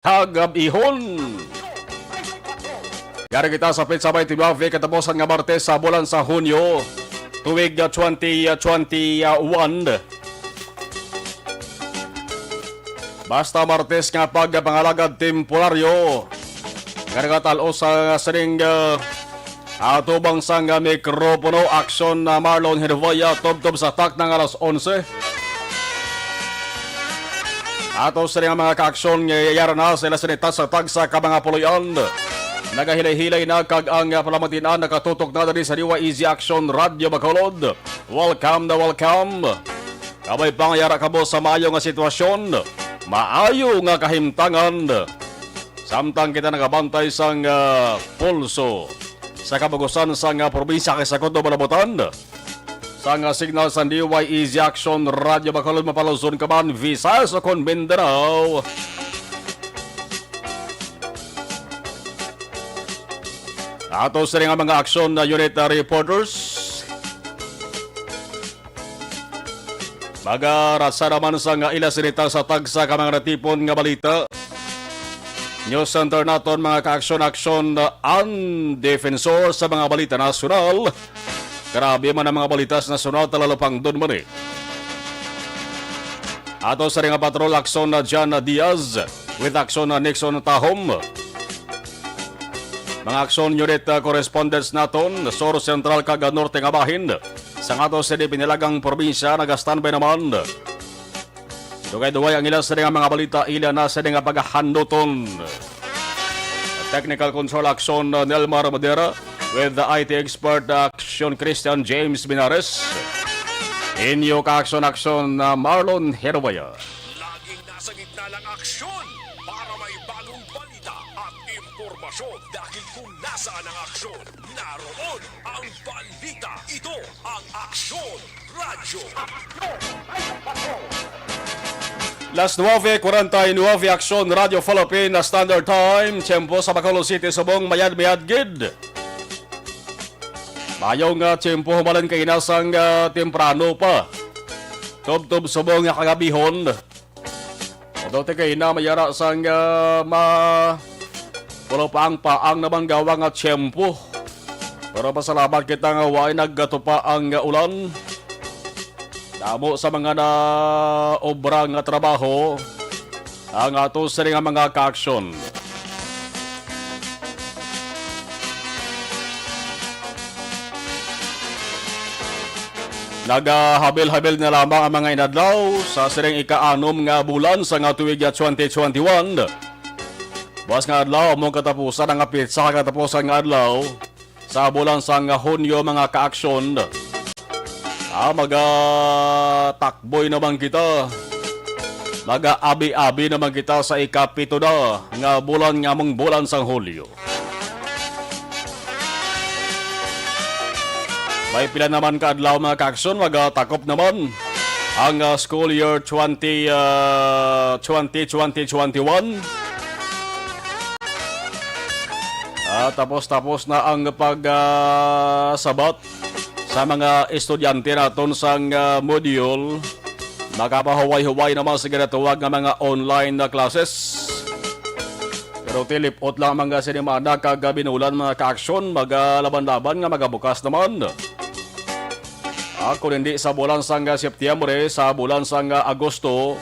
Tagabihon. Gari kita sa Pizza by Tibavi katapusan nga Martes sa bulan sa Hunyo tuwig 2021. Basta Martes nga pagpangalagad temporaryo. Gari katalo sa sining atubang sang mikropono aksyon na Marlon Hervaya tubtob sa tak ng alas 11. Ato sa mga kaaksyon ngayayara na sila sinita sa tagsa ka mga puloyan. Nagahilay-hilay na kag ang palamatinan nakatutok na dari sa Diwa Easy Action Radio Bacolod. Welcome na welcome. Kabay pangyara ka mo sa maayo nga sitwasyon. Maayo nga kahimtangan. Samtang kita nagabantay sang pulso sa kabagusan sang probinsya kay Sakot do Balabutan. Sang signal sa DY Easy Action Radio Bacolod Mapaluzon Kaban Visayas o Mindanao. Ato sa rin mga aksyon na unit reporters. Magarasa naman sa nga ilasinita sa tagsa ka mga natipon nga balita. News Center naton mga kaaksyon-aksyon ang defensor sa mga balita nasyonal. Grabe man ang mga balitas nasyonal talalapang doon man eh. Ato sa rin nga patrol aksyon na Jan Diaz with aksyon na Nixon Tahom. Mga aksyon unit correspondence naton Soro Central kag Norte nga bahin. Sa ato sa pinilagang probinsya nag-standby naman. Dugay-dugay ang ilan sa rin nga mga balita ila na sa rin nga paghahandoton. Technical control aksyon Nelmar Madera with the IT expert action Christian James Binares. Inyo ka-aksyon na Marlon Hervaya. Laging nasa gitna ng aksyon para may bagong balita at impormasyon. Dahil kung nasaan ang aksyon, naroon ang balita. Ito ang Aksyon Radio. Las 9:49 Aksyon Radio Philippine na Standard Time. Tiyempo sa Bacolod City, Subong, Mayad Gid. Mayong tiyempo humalan kay inasang temprano pa. Tub-tub Subong nga kagabihon. Odote kay na mayara sang pulo pa ang paang namang gawang at tiyempo. Pero pasalamat kita nga waay naggatupa ang ulan. Damo sa mga na obrang trabaho ang ato sa rin mga kaaksyon. Nagahabil-habil na lamang ang mga inadlaw sa siring ika-anom nga bulan sa nga tuwig 2021. Buwas nga adlaw mong katapusan ang pizza katapusan nga adlaw sa bulan sa nga Hunyo mga kaaksyon. Maga-takboy naman kita. Maga-abi-abi naman kita sa ikapito na nga bulan nga mong bulan sang Hulyo. May pila naman kaadlaw mga kaaksyon, maga-takop naman ang school year 2020-2021. Tapos na ang pagsabat sa mga estudyante naton sang module. Nakapahuway-huway naman sa ginatuwag ng mga online na classes. Pero tilipot lang mga sinimana kagabinulan mga kaaksyon, magalaban-laban nga magabukas naman. Kung hindi sa bulan sang Setyembre, sa bulan sang Agosto,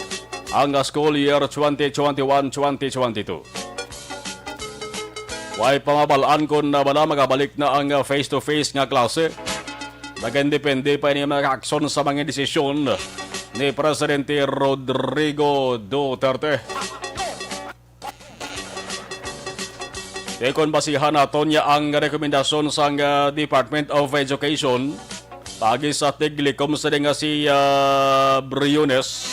ang school year 2021-2022. Way pamabalaan kung na bala magabalik na ang face-to-face nga klase. Nagandepende pa niya mga aksyon sa mga desisyon ni Presidente Rodrigo Duterte. Kung basihan naton niya ang rekomendasyon sa Department of Education pagi sa tiglikom sa nga si Briones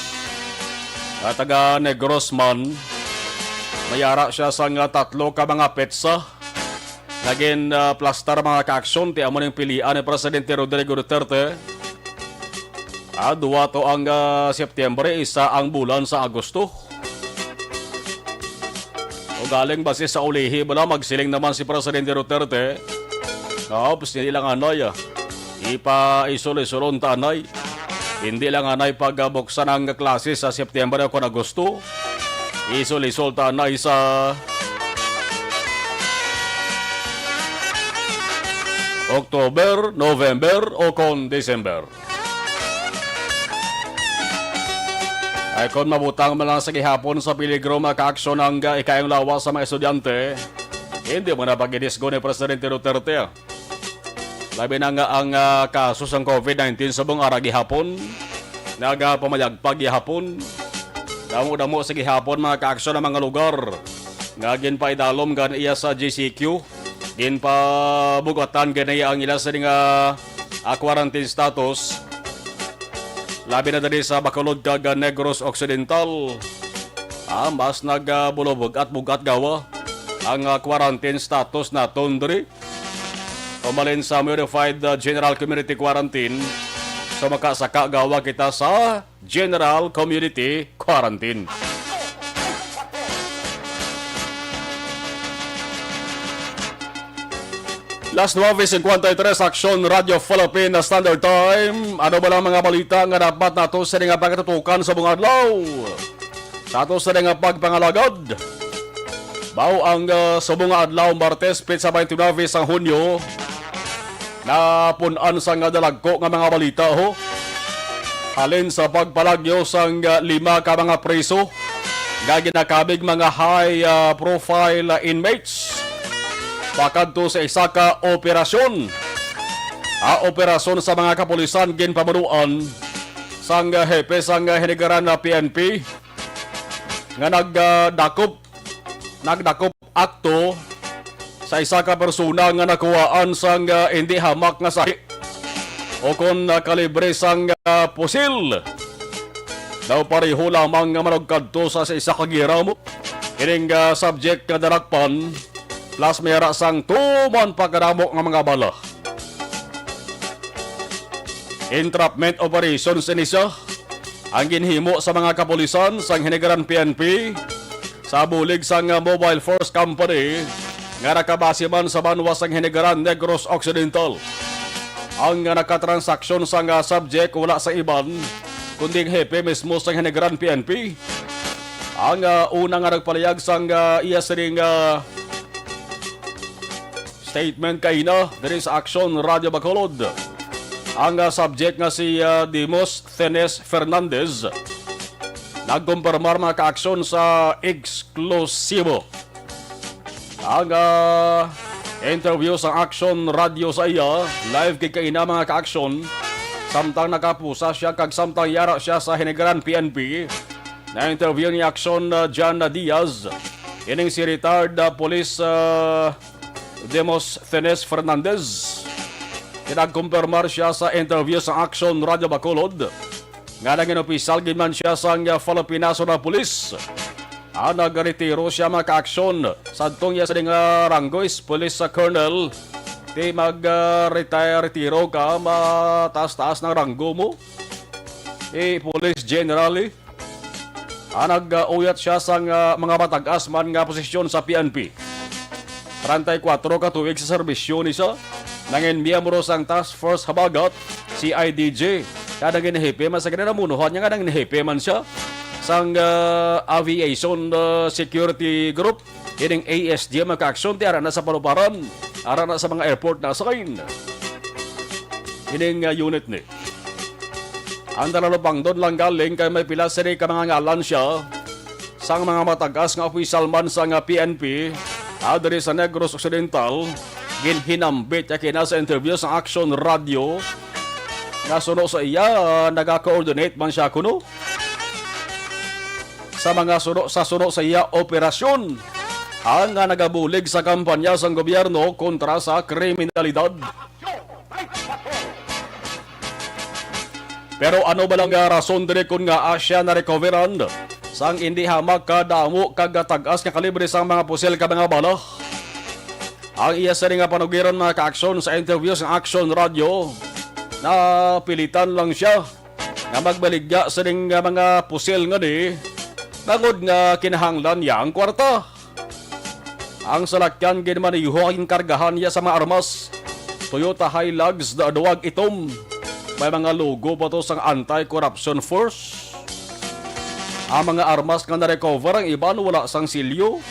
at taga Negros man. Mayara siya sa tatlo ka mga petsa. Naging plastar mga kaaksyon ti amo ng pilian ni Presidente Rodrigo Duterte. Duwa to ang Setyembre, isa ang bulan sa Agosto. O galing basis sa ulihi bala magsiling naman si Presidente Duterte. Oops, hindi lang anay. Ipa-isol-isolon tanay. Hindi lang anay pagbuksan ang klase sa Setyembre o Agosto. Isol-isolta na isa October, November o kon December. Ay kon mabutang man lang sa gihapon sa peligro makaaksyon ang ikayang lawas sa mga estudyante, hindi mo na pag-idisgo ni Presidente Duterte. Labi na nga ang kaso ng COVID-19 sa buong ara gihapon, nagapamayagpag gihapon, damo-damo sa gihapon mga kaaksyon ng mga lugar, nga ginpaidalom gan iya sa GCQ, ginpabugatan ganaya ang ila sa nga quarantine status. Labi na dali sa Bacolod kag Negros Occidental. Mas nagbulubog at bugat gawa ang quarantine status na tundri. Umalin sa Modified General Community Quarantine. So makasaka gawa kita sa General Community Quarantine. Last 9:53 Aksyon Radio Philippine Standard Time. Ano ba lang mga balita nga dapat nato sa nga pagkatutukan sa buong adlaw? Sa ato sa nga pagpangalagad. Bao ang sa buong adlaw Martes, Pitsa 29 sa Hunyo. Napunan sa nga dalagko nga mga balita ho. Halin sa pagpalagyo sang 5 ka mga preso. Nga ginakabig mga high profile inmates. Pakadto sa isa ka operasyon. Operasyon sa mga kapulisan ginpamunuan sang hepe sang hinigaran na PNP nga nagdakop akto sa isa ka persona nga nakuhaan sang hindi hamak nga sahi o kon kalibre sang pusil. Daw pareho lamang nga managkadto sa isa ka giramo. Ining subject nga darakpan plus mayara sang tuman pagkadamok ng mga bala. Entrapment operations inisa ang ginhimo sa mga kapulisan sang hinigaran PNP sa bulig sang Mobile Force Company nga nakabase man sa banwa sang hinigaran Negros Occidental. Ang nakatransaksyon sang subject wala sa iban kundi hepe mismo sang hinigaran PNP. Ang unang nagpalayag sang iya sining statement kaina diri sa Aksyon Radio Bacolod. Ang subject nga si Dimos Thenes Fernandez nagkumpirmar mga kaaksyon sa eksklusibo. Ang interview sa Aksyon Radio sa iya live kay kaina mga kaaksyon samtang nakapusa siya kag samtang yara siya sa hinigaran PNP. Na interview ni Aksyon John Diaz ining si retired police Demos Thenes Fernandez. Kinagkumpirmar siya sa interview sa Aksyon Radio Bacolod nga naging opisyal ginman siya sa Philippine National Police. Nagretiro siya mga kaaksyon sa adtong iya sa ranggois police colonel. Di mag-retiro ka mataas-taas ng ranggo mo. Police general nag-uyat siya sa mga matagas man nga posisyon sa PNP. 34 ka tuig sa serbisyo nisa. Nangin miyembro sang Task Force Habagat, CIDJ. Kada ginahepe man sa ganinamunuhan niya nga nang hepe man siya sang Aviation Security Group. Ining ASG makaaksyon ti ara na sa paluparan, ara na sa mga airport na sakain. Ining unit ni. Ang dalalupang doon lang galing kay may pila siri ka mga ngalan siya sang mga matagas nga opisyal man sa PNP. Diri sa Negros Occidental, ginhinambit ya kina sa interview sa Aksyon Radio. Nga suno sa iya, naga-coordinate man siya kuno sa mga suno sa iya operasyon. Ang nagabulig sa kampanya sa gobyerno kontra sa kriminalidad. Pero ano ba lang rason diri kun nga asya na recoveran sang hindi hamak kadamo kagatagas nga kalibre sang mga pusil ka mga bala. Ang iya sa nga panugiran mga kaaksyon sa interview sa Aksyon Radio na pilitan lang siya nga magbaligya sa mga pusil nga di nangod nga kinahanglan niya ang kwarta. Ang salakyan ginmaniho ang kargahan niya sa mga armas. Toyota Hilux na duwag itom. May mga logo pa to sang Anti-Corruption Force. Ang mga armas nga na-recover, ang iban wala sang silyo.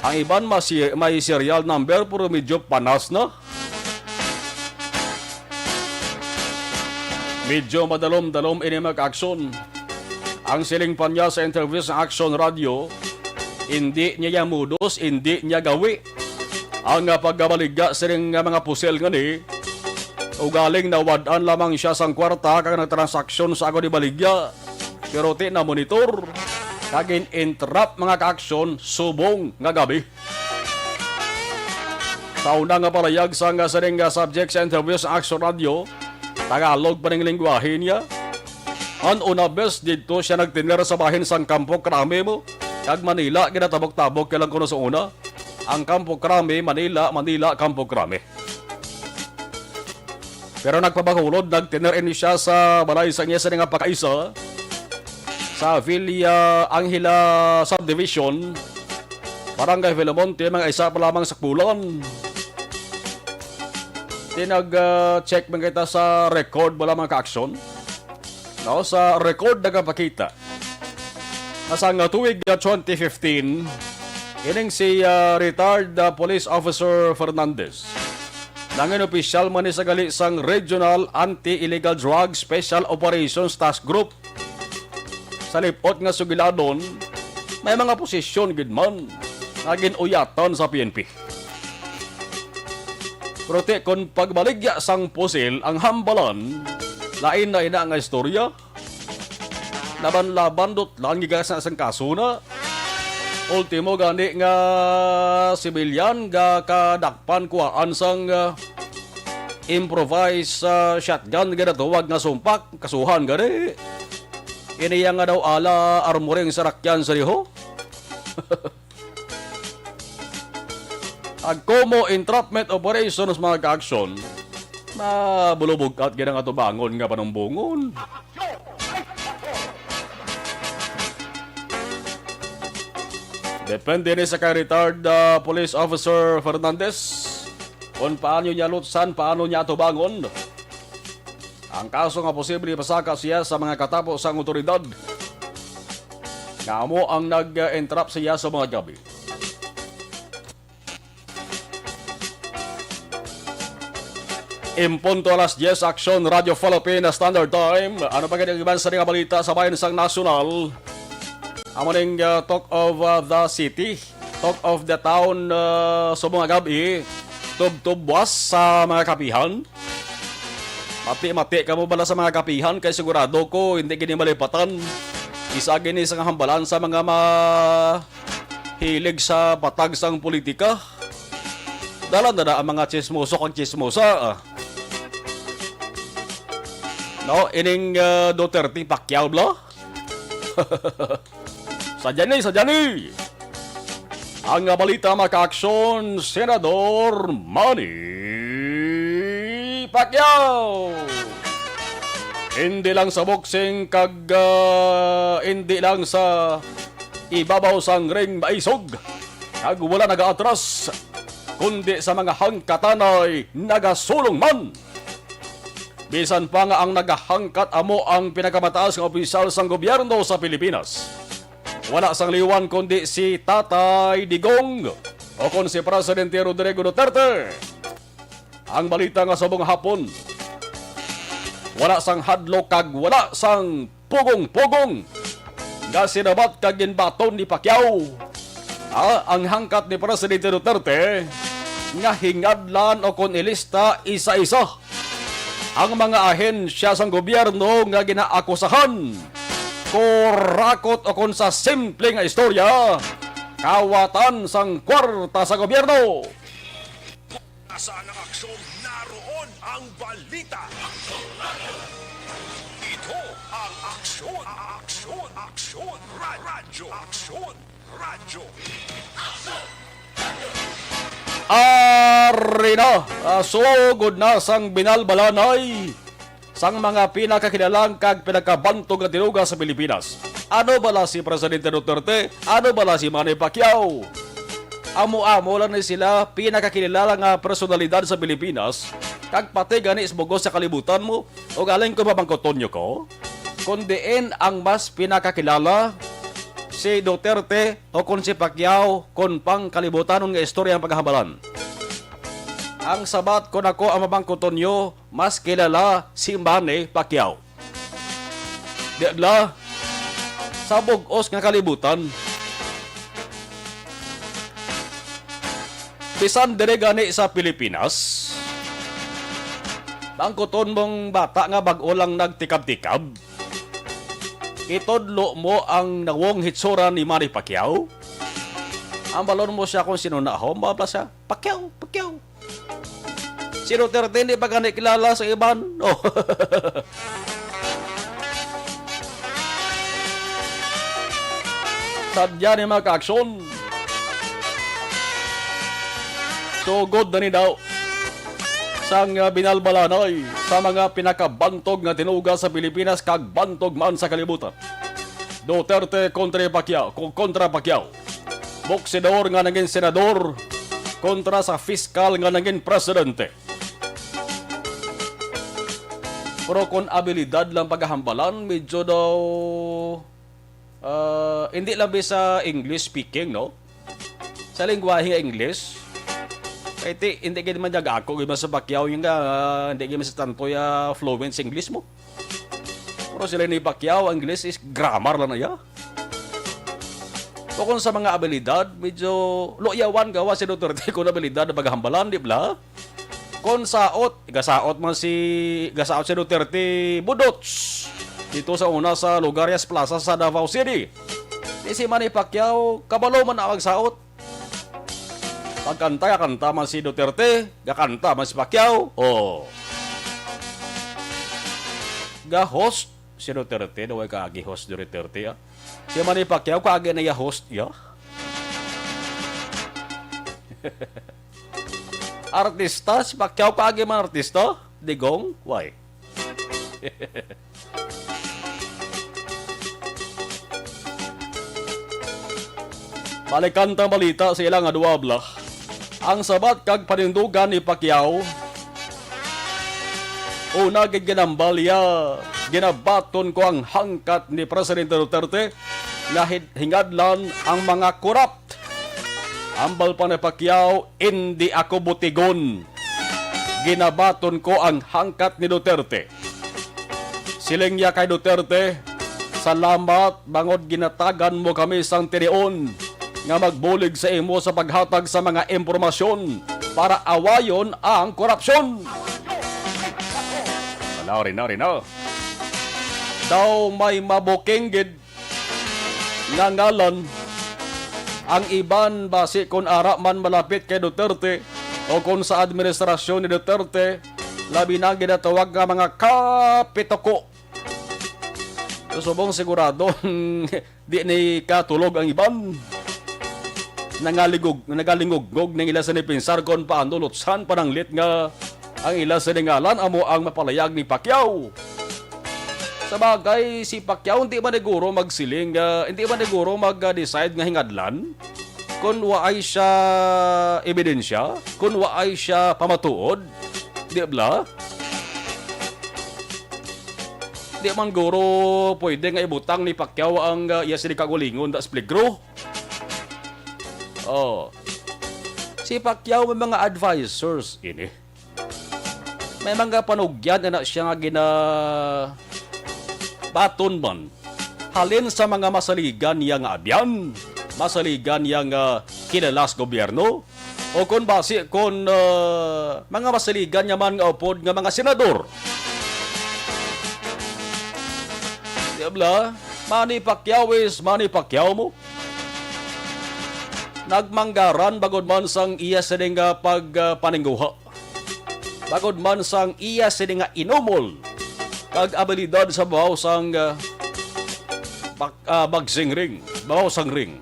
Ang iban may serial number pero medyo panas na. Medyo madalom-dalom ini mag-aksyon. Ang siling pa niya sa interview sa Action Radio, hindi niya yamudos, hindi niya gawi. Ang pagkabaligya siling mga pusel nga ni, ugaling nawadaan lamang siya sang kwarta kag nagtransaksyon sa ako ni baligya. Pero ti na monitor, kagin interrupt mga ka-aksyon, subong nga gabi. Sa una nga palayag sa nga siling subject sa interview sa Action Radio, Tagalog pa ning lingwahe niya. Ang una best dito siya nagtinira sa bahin sang Kampo Krame mo. Kag Manila, ginatabok-tabok kailang kuno sa una. Ang Kampo Krame, Manila, Kampo Krame. Pero nagpabahulod, nagtinirin siya sa balay sa niya sa nga pakaisa sa Villa Angela Subdivision, Barangay Villamonte, mga isa pa lamang sa Kulan. Tinag-check man kita sa record wala mga ka-aksyon. No, sa record nagpakita. Nasa nga tuwig 2015, ining si retired police officer Fernandez. Nangin opisyal man ni sa gali sang Regional Anti-Illegal Drug Special Operations Task Group. Sa lipot nga sugiladon, may mga posisyon gid man naging uyatan sa PNP. Prote kon pagbaligya sang pusil ang hambalan, lain na ina nga istorya. Laban-laban dot lang gigas na sang kaso na. Ultimo gani nga sibilyan ga kadakpan kuhaan sang improvised shotgun ga natuwag nga sumpak kasuhan gani. Iniya nga daw ala armoring sarakyan sa riho. Agkomo entrapment operations mga ka-aksyon, mabulubog at ginang atubangon nga panumbungon. Depende ni sa ka-retired police officer Fernandez kung paano niya lutsan, paano niya atubangon. Ang kaso nga posible pasaka siya sa mga katapos ang otoridad. Nga mo ang nag-entrap siya sa mga gabi. Impunto alas 10, Action Radio Philippine Standard Time. Ano pa ganyan iban sa mga balita sa bayan sang nasyonal? Amoning talk of the city, talk of the town sa mga gabi. Tub-tubwas sa mga kapihan. Mati-mati ka mo bala sa mga kapihan kay sigurado ko hindi gini malipatan. Isa gini sa hambalan sa mga mahilig sa patag sang politika. Dalan na ang mga chismoso kag chismosa. No, ining Duterte Pacquiao bla. Sadyani. Ang balita mga ka-aksyon, Senador Manny Pacquiao. Hindi lang sa boxing kag hindi lang sa ibabaw sang ring maisog. Kag wala nagaatras kundi sa mga hangkatanay nagasulong man. Bisan pa nga ang nagahangkat amo ang pinakamataas ng opisyal sang gobyerno sa Pilipinas. Wala sang liwan kundi si Tatay Digong o kon si Presidente Rodrigo Duterte. Ang balita nga sabong hapon, wala sang hadlok kag wala sang pugong-pugong nga sinabat kag ginbaton ni Pacquiao. Ang hangkat ni Presidente Duterte nga hingadlan o kon ilista isa-isa ang mga ahensya sang gobyerno nga ginaakusahan, kurakot o kon sa simple nga istorya, kawatan sang kwarta sa gobyerno. Nasaan ang aksyon? Naroon ang balita. Ito ang aksyon. Radyo. Arina, sugod na sang binalbalanay sang mga pinakakilalang kag pinakabantog na tinuga sa Pilipinas. Ano bala si Presidente Duterte? Ano bala si Manny Pacquiao? Amo-amo lang ni sila pinakakilala nga personalidad sa Pilipinas kag pati gani isbugos sa kalibutan mo o galing ko babangkoton nyo ko? kundiin ang mas pinakakilala si Duterte o kung si Pacquiao kung pang kalibutan nga istorya ang paghahambalan. Ang sabat ko nako ang mabangkuton nyo, mas kilala si Manny Pacquiao. Diagla, sa bugos nga kalibutan, bisan dire gani sa Pilipinas, bangkuton mong bata nga bag-o lang nagtikab-tikab, itodlo mo ang nawong hitsura ni Manny Pacquiao. Ang balon mo siya kung sino na ako, mabla siya, Pacquiao, Pacquiao. Si Duterte hindi pa gani kilala sa iban. Oh. Sadya ni mga kaaksyon. So good na ni daw. Sang binalbalanay sa mga pinakabantog nga tinuga sa Pilipinas kag bantog man sa kalibutan. Duterte kontra Pacquiao. Boksidor nga naging senador kontra sa fiskal nga naging presidente. Pero kung abilidad lang paghahambalan, medyo daw hindi labi sa English speaking, no? Sa lingwahe nga English. Kahit hindi ka naman ako, iba sa Pacquiao yung hindi ka sa tanto fluent sa English mo. Pero sila ni Pacquiao, ang English is grammar lang na ya. So kung sa mga abilidad, medyo loyawan gawa si Duterte kung abilidad na paghahambalan, di ba? Kung gasaot si Duterte budots dito sa una sa Lugarias Plaza sa Davao City. Si Manny Pacquiao, kabalo man ang magsaot. Pagkanta man si Duterte, gakanta man si Pacquiao. Oh. Ga-host si Duterte, daw ay kaagi-host si Duterte. Si Manny Pacquiao, kaagi na ya-host. Ya? Artista, si Pacquiao kaagi man artista? Digong? Why? Balikan tang balita sa ilang aduabla. Ang sabat kag panindugan ni Pacquiao, una gid ginambalya, ginabaton ko ang hangkat ni Presidente Duterte nga hingadlan ang mga korap. Ambal pa ni Pacquiao, hindi ako butigon. Ginabaton ko ang hangkat ni Duterte. Siling niya kay Duterte, salamat bangod ginatagan mo kami sang tinion nga magbulig sa imo sa paghatag sa mga impormasyon para awayon ang korupsyon. Rina. Daw may mabuking gid nga ngalan ang iban base kung ara man malapit kay Duterte o kung sa administrasyon ni Duterte, labi na ginatawag nga mga kapitoko. Subong sigurado di ni katulog ang iban. Nagalingog ng ila sa nipinsar kon paano lutsan pananglit nga ang ila sa ningalan amo ang mapalayag ni Pacquiao. Sabagay, si Pacquiao hindi man siguro magsiling, hindi man siguro mag-decide nga hingadlan kung waay siya ebidensya, kung waay siya pamatuod, di ba? Di man guro pwede nga ibutang ni Pacquiao ang iya sinikagulingon da spligro. Oh. Si Pacquiao may mga advisors ini. May mga panugyan na siya nga baton man. Halin sa mga masaligan niya nga abyan, masaligan niya nga kinalas gobyerno, o kung base kung mga masaligan niya man nga upod nga mga senador. Diabla, Manny Pacquiao is Manny Pacquiao mo. Nagmanggaran bagod man sang iya sa nga pagpaningguha. Bagod man sang iya sa nga inumol kag abilidad sa bahaw sang boxing ring, bahaw sang ring.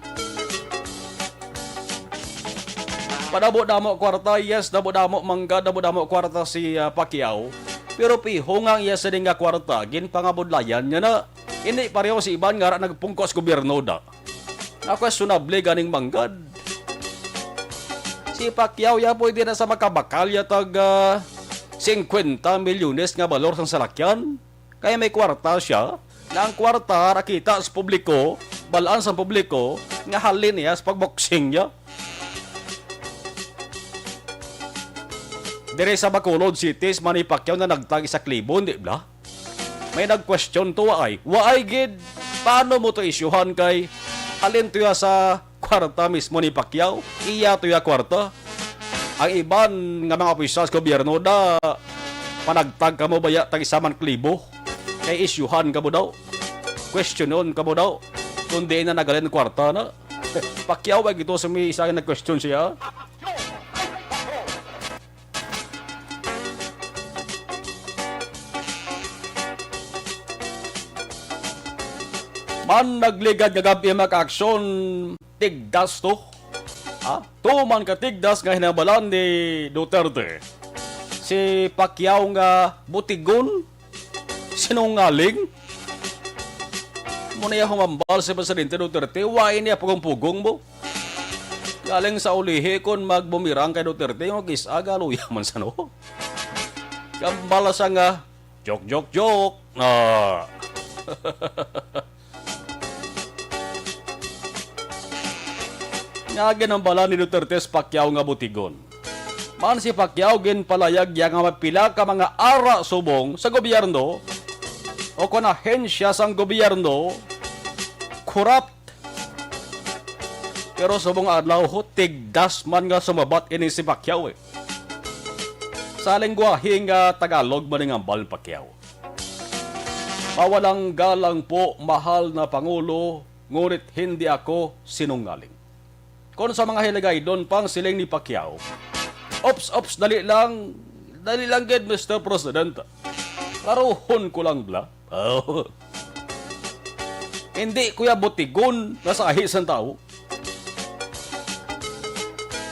Padamo-damo kwarta, yes, damo-damo mangga, damo-damo kwarta si Pacquiao. Pero pihongang iya sa nga kwarta, ginpangabudlayan niya na hindi pareho si iban nga nagpungkos gobyerno da. Nakwestionable ganing manggad. Si Pacquiao ya pwede na sa makabakalya tag 50 milyones nga balor sang salakyan. Kaya may kwarta siya nga ang kwarta nakita sa publiko, balaan sa publiko, nga halin niya sa pagboxing niya. Dire sa Bacolod City, Manny Pacquiao na nagtagi sa klibon, di ba? May nag-question to ay, waay gid, paano mo to isyuhan kay halin tuya sa kwarta mismo ni Pacquiao? Iya tuya kwarta. Ang iban nga mga opisyal sa gobyerno na panagtag ka mo baya tagisaman klibo, kay isyuhan ka mo daw. Questionon ka mo daw. Kundi na nagalin kwarta na. Pacquiao ay ito sa may isa nag-question siya. Man nagligad nga gabi mag-aksyon tigdas to. Ha? Tuman ka tigdas nga hinabalan ni Duterte. Si Pacquiao nga butigon, sinungaling. Muna yung humambal si Presidente Duterte, wain niya pugong-pugong mo. Galing sa ulihi kung magbumirang kay Duterte, yung mag-isa, luya man sa no. Kambala sa nga, joke. Nga ginambala ni Duterte sa Pacquiao nga butigon. Man si Pacquiao ginpalayag yang nga mapila ka mga ara subong sa gobyerno o kung ahensya sang gobyerno corrupt. Pero subong adlaw ho tigdas man nga sumabat ini si Pacquiao eh. Sa lengguwahe nga Tagalog man nga ambal Pacquiao. Mawalang galang po, mahal na Pangulo, ngunit hindi ako sinungaling. Kung sa mga hilagay doon pang siling ni Pacquiao, ops, dali lang gid Mr. President. Karuhon ko lang bla. Oh. Hindi kuya butigon na sa ahis ng tao.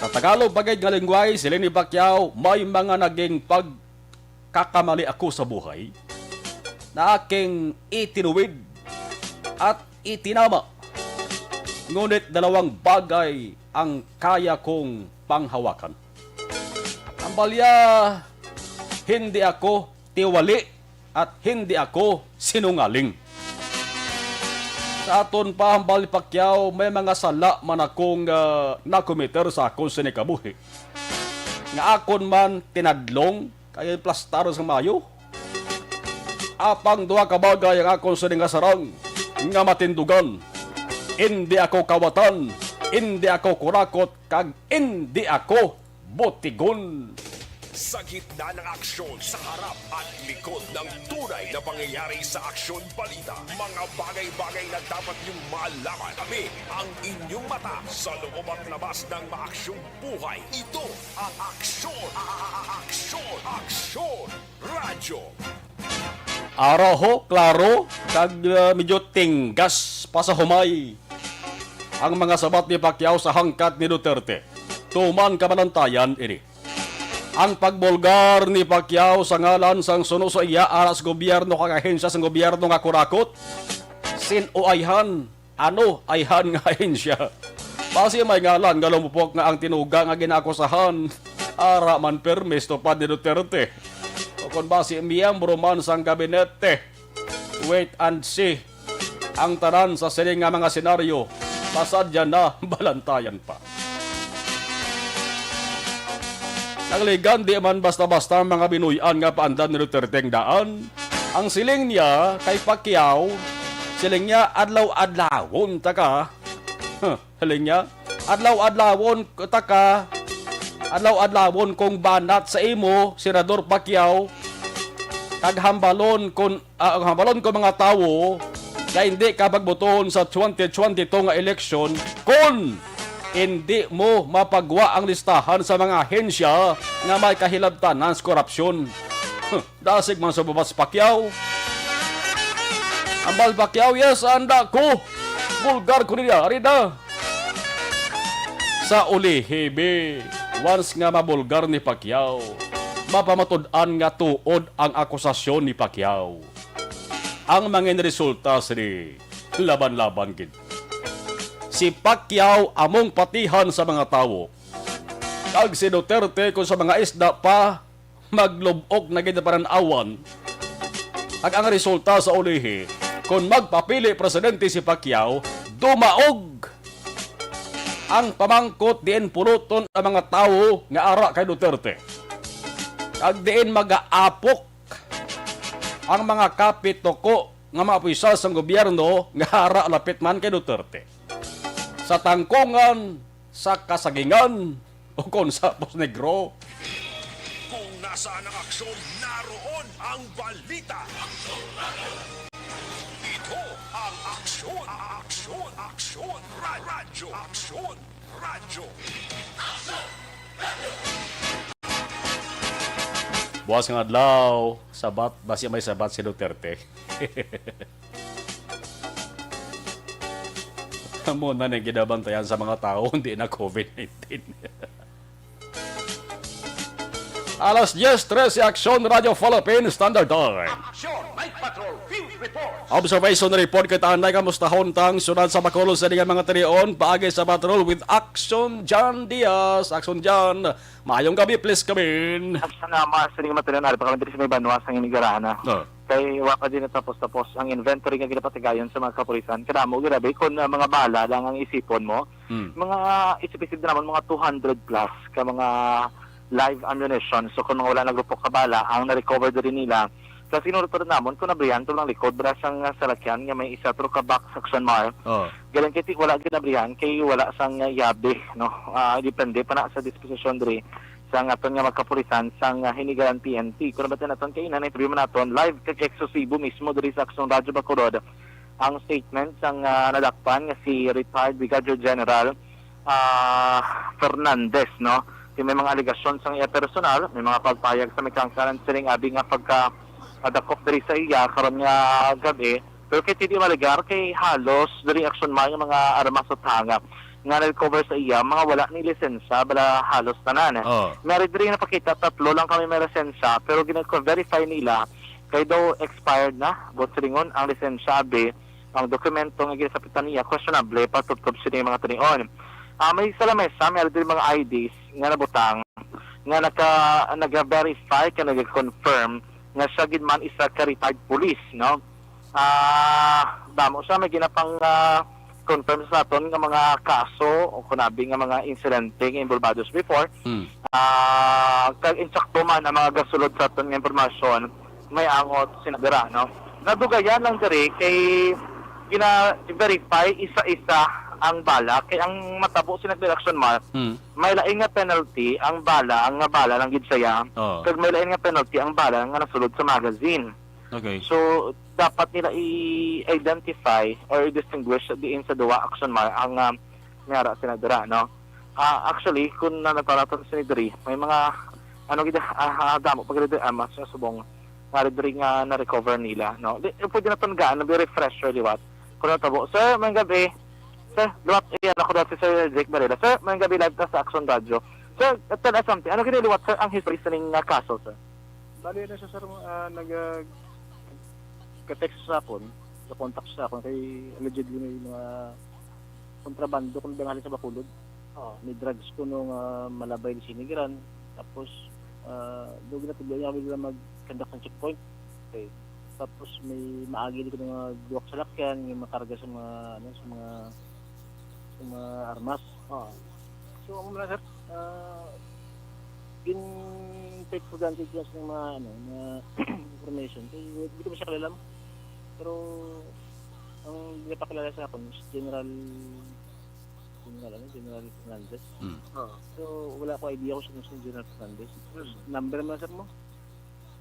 Sa Tagalog bagay nga lingway, siling ni Pacquiao, may mga naging pagkakamali ako sa buhay na aking itinuwid at itinama. Ngunit dalawang bagay ang kaya kong panghawakan. Ang balya, hindi ako tiwali at hindi ako sinungaling. Sa aton pa ang Bal Pacquiao, may mga sala man akong nakomiter sa akong sinikabuhi. Nga akon man tinadlong, kaya plastaro sa mayo. Apang duha ka bagay ang akong siningasarang, nga matindugan. Hindi ako kawatan, hindi ako kurakot, kag hindi ako botigon. Sa gitna ng aksyon, sa harap at likod ng tunay na pangyayari sa Aksyon Balita, mga bagay-bagay na dapat niyong malaman. Kami ang inyong mata sa loob at labas ng maaksyong buhay. Ito ang Aksyon! Aksyon! Radyo! Araw ho, klaro, kag medyo tinggas pa sa humay. Ang mga sabat ni Pacquiao sa hangkat ni Duterte. Tuman kamanantayan ini. Ang pagbulgar ni Pacquiao sa ngalan sang suno sa iya aras gobyerno kag ahensya sang gobyerno nga kurakot. Sin o ayhan, ano ayhan nga ahensya. Basi may ngalan nga lumupok nga ang tinuga nga ginakusahan. Ara man permis tupad ni Duterte. O kung basi miyembro man sang gabinete. Wait and see. Ang tanan sa sining nga mga senaryo. Pasadya na balantayan pa. Nagligan di man basta-basta mga binuyan nga paandan ni Duterte ang daan. Ang siling niya kay Pacquiao, siling niya adlaw-adlawon taka. Siling niya adlaw-adlawon taka. Adlaw-adlawon kung banat sa imo, Senador Pacquiao. Kag hambalon kon mga tawo kaya hindi ka pagbotohon sa 2022 nga eleksyon kung hindi mo mapagwa ang listahan sa mga ahensya nga may kahilabtanan sa korupsyon. Dasig man sa babas Pacquiao. Ambal Pacquiao, yes, anda ko. Bulgar ko niya, arida. Sa ulihibi, once nga mabulgar ni Pacquiao, mapamatud-an nga tuod ang akusasyon ni Pacquiao. Ang mga resulta si laban-laban gid. Si Pacquiao among patihan sa mga tawo. Kag si Duterte kung sa mga isda pa maglubok na gid paranawan. Ang resulta sa ulihi, kung magpapili presidente si Pacquiao, dumaog ang pamangkot diin puluton ang mga tao nga ara kay Duterte. Ag diin mag-aapok ang mga kapitoko nga mga opisyal sa gobyerno nga ara lapit man kay Duterte. Sa tangkungan, sa kasagingan, o kung sa Negro. Kung nasaan ang aksyon, naroon ang balita. Ito ang aksyon, aksyon, aksyon, radyo, aksyon, radyo. Buwas nga adlaw, sabat, basi may sabat si Duterte. Muna na ginabantayan sa mga tao, hindi na COVID-19. Alas 10:13 Aksyon Radio Philippines Standard Time. Aksyon, Night Patrol, Field Report. Observation report kita anay kamustahon tang sunod sa Bacolod sa mga tarion paagi sa patrol with Action John Diaz. Action John, maayong gabi please kamin. Action na mas sining matalan ari pa kami diri sa may banwas ang inigarana. Kay wa pa din tapos ang inventory nga ginapatigayon sa mga kapulisan. Kadamo grabe kun mga bala lang ang isipon mo. Mga isip-isip din naman mga 200 plus ka mga live ammunition. So kung wala nagrupok ka bala, ang na-recover din nila. Kasi sinurot namon kung nabrihan to lang likod bra sang salakyan nga may isa tro ka box section mar. Galing kiti wala ginabrihan kay wala sang yabe no. Depende pa na sa disposition diri sang aton nga magkapulisan sang hinigaran PNP. Kung nabatin naton kay na-interview man naton live kay eksklusibo mismo diri sa Aksyon Radyo Bacolod ang statement sang nadakpan nga si retired Brigadier General Fernandez no. May mga aligasyon sang iya personal, may mga pagpayag sa may kangkaran siling abi nga pagka adakop diri sa iya karon nga gabi. Pero kay tidi maligar kay halos diri aksyon man nga mga armas at hangap nga na-recover sa iya, mga wala ni lisensya bala halos tanan. Meron diri napakita tatlo lang kami may lisensya pero gina-verify nila kay daw expired na bot silingon ang lisensya abi ang dokumento nga ginasapitan niya questionable patutkob sa mga tanion. May sa lamesa, may din mga IDs nga nabutang nga nag-verify ka nag-confirm nga siya gid man isa ka retired police no. Damo siya may ginapang confirm sa aton nga mga kaso o kunabi nga mga insidente nga involvados before. Kag insakto man ang mga gasulod sa aton nga impormasyon may angot sinadira no. Nadugayan lang diri kay gina-verify isa-isa ang bala kay ang matabo sinag-direction mark may lain nga penalty ang bala lang gid saya kag may lain nga penalty ang bala nga nasulod sa magazine. Okay. So dapat nila i-identify or distinguish diin sa duwa action mark ang ngara sinadira no. Actually kun nataraton sa diri may mga ano gid damo pag mas subong diri nga na recover nila no. Pwede na tanggaan na refresher liwat kun natabo sir may gabi. Sir, luwat iyan ako dati sa Jake Barrera. Sir, may gabi live ta sa Action Radio. Sir, tell us something. Ano giniliwat, sir, ang history sa ning kaso, sir? Bali na siya, sir, nag-text sa akon, contact sa akon, kay allegedly may mga kontrabando kung bangali sa Bacolod. May drugs ko nung malabay ni Sinigiran. Tapos, doon ginatibay niya kami nila mag-conduct ng checkpoint. Okay. Tapos may maagi ko ng mga duwak sa lakyan, yung makarga sa mga armas. So, ang muna sir, take for granted class ng mga, information. Kaya hindi ko siya kalala. Pero, ang pinapakilala sa akin is General Fernandez. So, wala ko idea kung sino si General Fernandez. Number naman sir mo?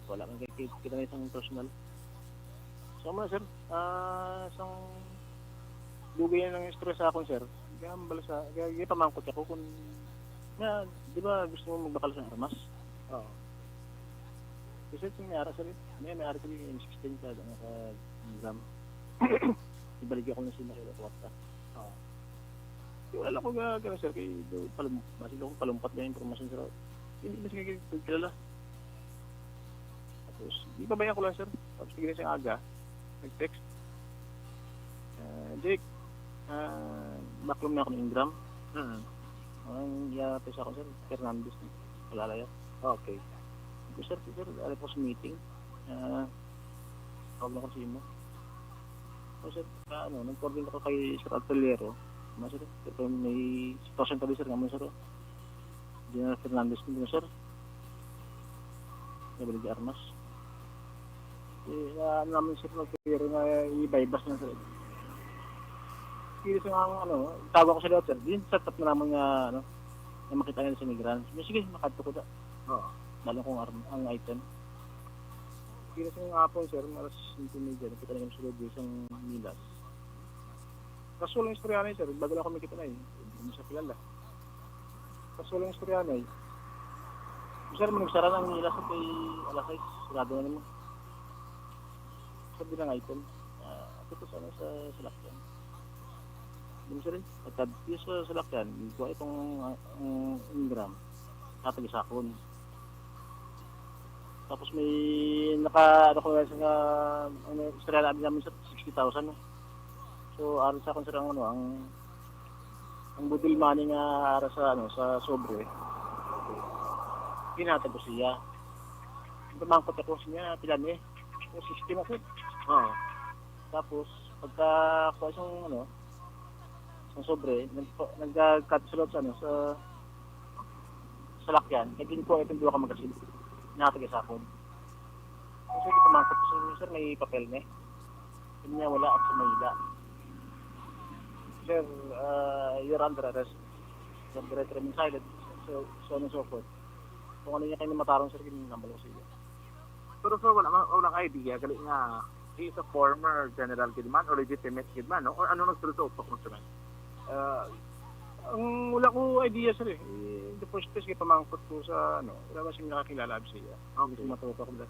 Wala kang kita na isang personal. So, muna sir, isang lugay ng stress sa akong sir. Kaya pamangkot ako kung di ba gusto mo magbakal sa armas? Kasi may ara sir, may ara sir yung M16 ka naka-gram. Ibalik ako na sila kaya kwarta. Wala ko gano'n sir, kaya masin ako palumpat na yung informasyon sir. Hindi na sige kilala. Tapos, di babayan ko lang sir. Tapos tignan siyang aga, nag-text. Jake, baklom na ako ng Ingram. Ang yapis ako sir, Fernandez. Palalaya. Okay. Sir, ano po sa meeting? Tawag na ko sa imo. So, sir, nag-coordinate ako kay Sir Artillero. Sir, ito may sitwasyon tabi, sir, naman, sir. General Fernandez mo, sir. Nabalik Armas. Namin, sir, nag-clear na i-bypass na, sir. Kaya sa tawag ko sa lahat, sir. Din, set up na naman na makita nila sa migrants. Sige, makadto ko da. Lalo kong ang item. Kaya sa mga hapon, sir, maras intimidya, nakita nila sa loob isang milas. Kaso lang istorya na, sir, bago lang ako makita na hindi mo siya kilala. Kaso lang istorya na sir, manugsara ng milas at ay alas 6, sigado na naman. Sabi ng item, ito sana sa salakyan. Hindi mo sir at tadpiyo sa salakyan, ito itong ingram, tatag-isakon. Tapos may ko sa istorya namin sa 60,000. So, aral sa akin sir ang budil money nga ara sa sobre. Pinatag ko siya. Pamangkot ako siya pila ni. 60 na sir. Tapos pagka ko isang sobre, nagkatsulot sa lakyan. Kaya din ko itong duwa ka magasin. Nakatag sa akin. Kasi pamangkot ko sir may papel ni. Hindi niya wala at sumayla. Sir, you're under arrest. You're under remain silent. So on and so forth. Kung ano niya kayo matarong sir, kinamalo ko sa iyo. Pero sir, walang idea. Gali nga, he is a former General Kidman or legitimate Kidman, no? Or ano nagsulot sa utok mo sir? Ang wala ko idea sir In the first place, pamangkot ko sa wala ba siyang nakakilala sa iyo. Hindi ko matutok ko.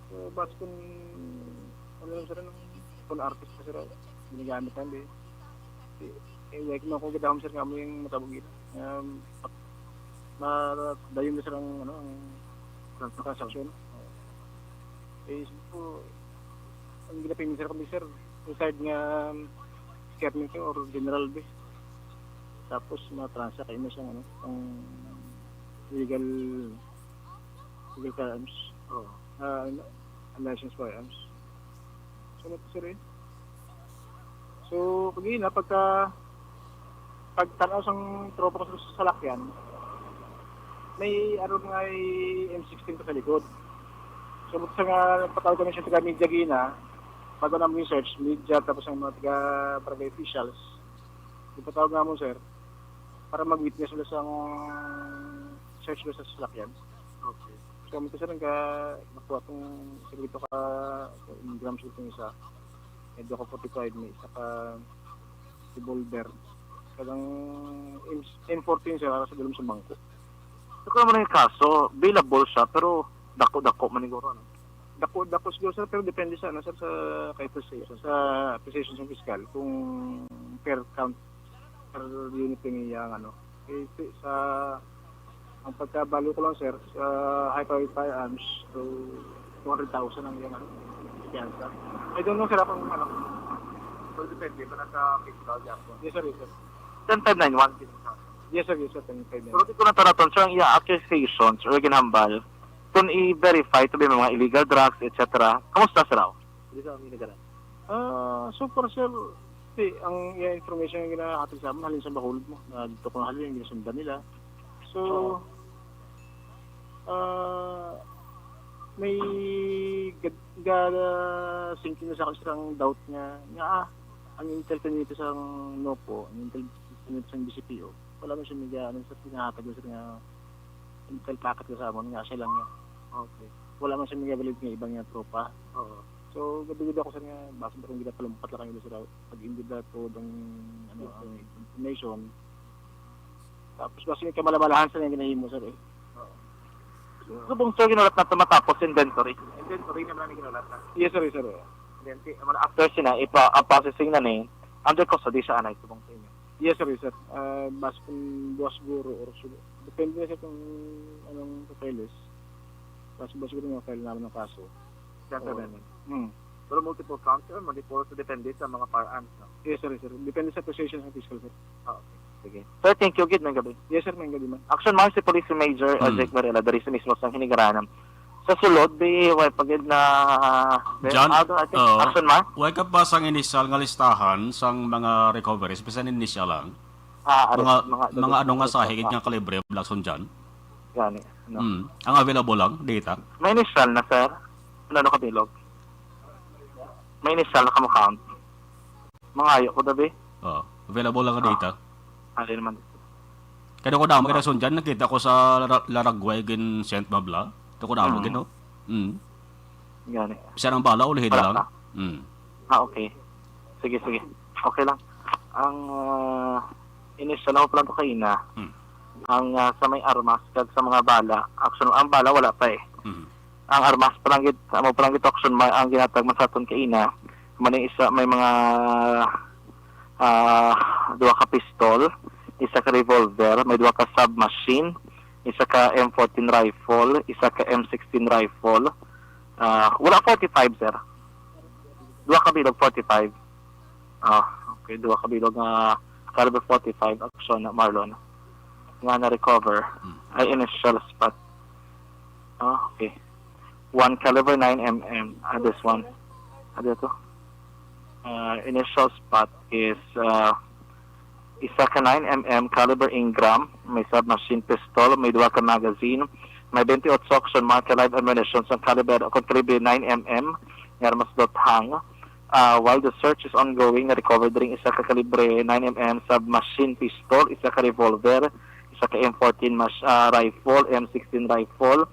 So, but kung lang sir, kung artist ka sir, ginagamit namin like mo kung gidahom sir nga mo yung matabugit. Dayon na sir ang transaction. So, ang ginapin sir kami sir, inside nga Kerming or General B. Tapos ma-transact kayo mo siyang ang legal firearms. License firearms. So, sir So, pagtanaw sang tropa ko sa salakyan, may nga M16 ko sa likod. So, buto sa nga patawag kami siya taga media gina, bago namin yung search, media, tapos ang mga taga-barangay officials, ipatawag nga mo, sir, para mag-witness ulit sa search ulit sa salakyan. Okay. So, kami sir, nakuha itong sigurito ka, grams itong isa. Medyo ko 45 may isa ka revolver. Kadang M14 siya sa dalawang sa bangko. So, kung naman yung kaso, bailable siya, pero dako-dako maniguro, Dako siguro sir, pero depende sa sa kay precision, sa precision ng fiscal, kung per count, per unit yung sa ang pagkabalo ko lang sir, sa high-powered firearms, so 200,000 ang yung piyansa. I don't know sir kung So, depende pa na sa fiscal Jackson. Yes sir, yes sir. 10591 din siya. Yes sir, yes sir. Pero dito na taraton, so ang accusations or ginambal, kung i-verify to be mga illegal drugs, etc. Kamusta sir raw? Hindi sa amin nagaran. So far sir, ang information yung ginakatid sa amin, halin sa Bacolod mo. Dito ko na halin yung ginasundan nila. So, may sinking na sa akin ang doubt niya ang intel community sa NOPO, ang intel community sa BCPO, wala na siya sa pinahatag sa nga intel packet kasama nga siya lang niya. Okay. Wala man siya nag-evaluate ng ibang niya tropa. So, gabi-gabi ako sa nga, basta ba kung ginapalumpat lang kayo sila pag-indida po ng information. Tapos basta yung kamalabalahan sa nga ginahimo sir So, kung sir ginulat na matapos inventory? Inventory naman na ginulat na? Yes sir, yes sir. Then, after sina, processing na ni, under custody siya anay subong sa inyo? Yes sir, yes sir. Basta kung buwas guro or sugo. Depende na siya kung anong papeles. Basta ba siguro yung file namin ng kaso. Pero multiple counts sir, multiple so depende sa mga firearms, no? Yes sir, yes sir. Depende sa position ng fiscal sir. Okay. Sige. Sir, thank you. Good, may gabi. Yes sir, may gabi man. Action Mark, si Police Major Jake Varela, dari sa mismo sa Hinigaranam. Sa sulod, di, way pagid na, Jan, I think, action ma? Way ka pa sang initial nga listahan sang mga recoveries, bisan initial lang. Mga ano nga sa higit nga kalibre, Blackson dyan. Gani, no. Ang available lang, data. May initial na, sir. Ano kabilog? May initial na kamukount. Mga ayo ko dabi. Available lang ang data. Alin naman. Kaya ko damo kaya dyan, nakita ko sa Laragway gin Saint Mabla. Ito ko damo gin, no? Gani. Siya ng bala, ulihin na lang. Okay. Sige. Okay lang. Ang initial na ko pala ito kaina. Ang sa may armas, kag sa mga bala. Action, ang bala wala pa eh. Ang armas, palanggit action, ang ginatag man sa aton kaina. May isa, may mga duwa ka pistol, isa ka revolver, may duwa ka submachine, isa ka M14 rifle, isa ka M16 rifle. Wala 45, sir. Duwa ka bilog 45. Okay, duwa ka bilog nga caliber 45 action na Marlon. Nga na-recover ay initial spot. Okay. 1 caliber 9mm. This one. Dito. Initial spot is isa ka 9mm caliber Ingram, may submachine pistol, may duwa ka magazine, may 28 action mark live ammunition sa caliber 9mm, armas dot hang. While the search is ongoing, na-recover rin isa ka kalibre 9mm submachine pistol, isa ka revolver, isa ka M14 rifle, M16 rifle,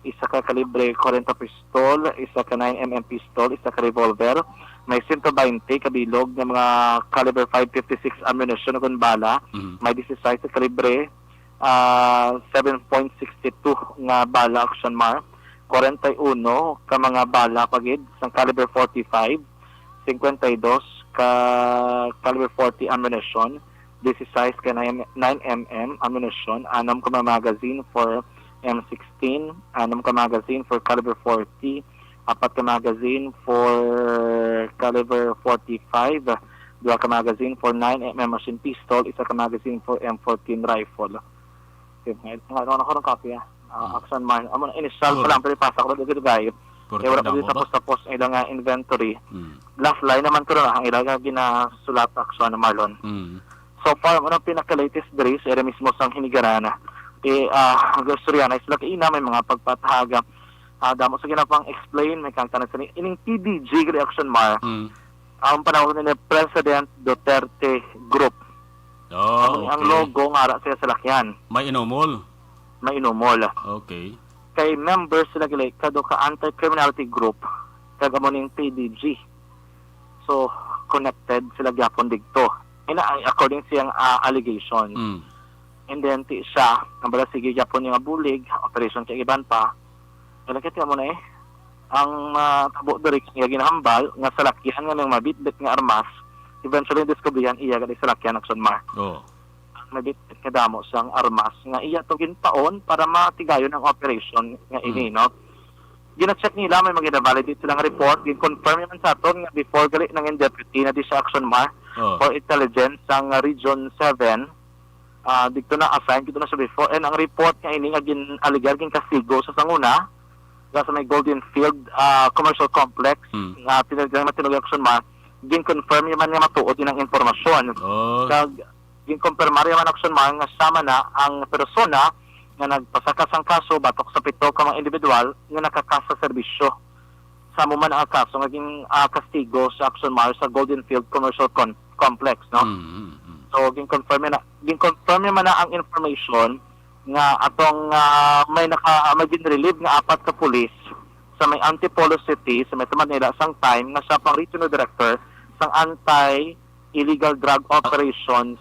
isa ka kalibre 40 pistol, isa ka 9mm pistol, isa ka revolver, may 120 kabilog ng mga caliber 556 ammunition kung bala, may 16 sa kalibre 7.62 nga bala action mark, 41 ka mga bala pagid sa caliber 45, 52 ka caliber 40 ammunition, 16 ka 9mm ammunition, 6 ka magazine for M16, 6 ka magazine for caliber 40, 4 ka magazine for caliber 45, 2 ka magazine for 9mm machine pistol, 1 ka magazine for M14 rifle. Okay, ano ko ng copy action man. Initial pa lang, pero ipasa ko dito guys. Wala pa dito tapos ilang inventory. Last line naman ko na ang ilang ginasulat action na Marlon. So far, ang pinaka-latest dre, ere mismo sang hinigarana. Gusto rin na sila kaina, may mga pagpatahaga. Damo sa ginapang explain, may kang tanong sa ining PDG reaction mar. Ang panahon ni President Duterte Group. Okay. Ang logo nga ara siya sa lakyan. May inomol. Okay. Kay members sila gilay kado ka anti-criminality group kag amo ning PDG. So connected sila gyapon digto. According sa allegation. And then siya ang bala sige gyapon nga bulig operation kay iban pa. Kalakit mo na ang tabo diri nga ginahambal nga sa lakyan nga nang mabitbit nga armas. Eventually discoveryan iya gali sa lakyan action mark. Mabitbit nga damo sang armas nga iya to ginpaon para matigayon ang operation nga ini no. Gina-check nila may magina-validate silang report, gin-confirm naman sa aton nga before gali nang deputy na di sa action mark for intelligence sang Region 7. Dito na assign dito na sa before and ang report nga ini nga gin-aligar gin-kastigo sa sanguna sa may Golden Field Commercial Complex nga tinagdang matinog action mark gin-confirm yaman nga matuod din ang informasyon. Kag gin-confirmar yaman action mark nga sama na ang persona nga nagpasakas ang kaso batok sa 7 ka mga individual nga nakakasa serbisyo. Samo man ang kaso naging kastigo sa action mark sa Golden Field Commercial Complex, no? So gin-confirm man na ang information nga atong may gin-relieve nga 4 ka pulis sa may Antipolo City sa Metro Manila sang time nga siya pang regional director sang anti-illegal drug operations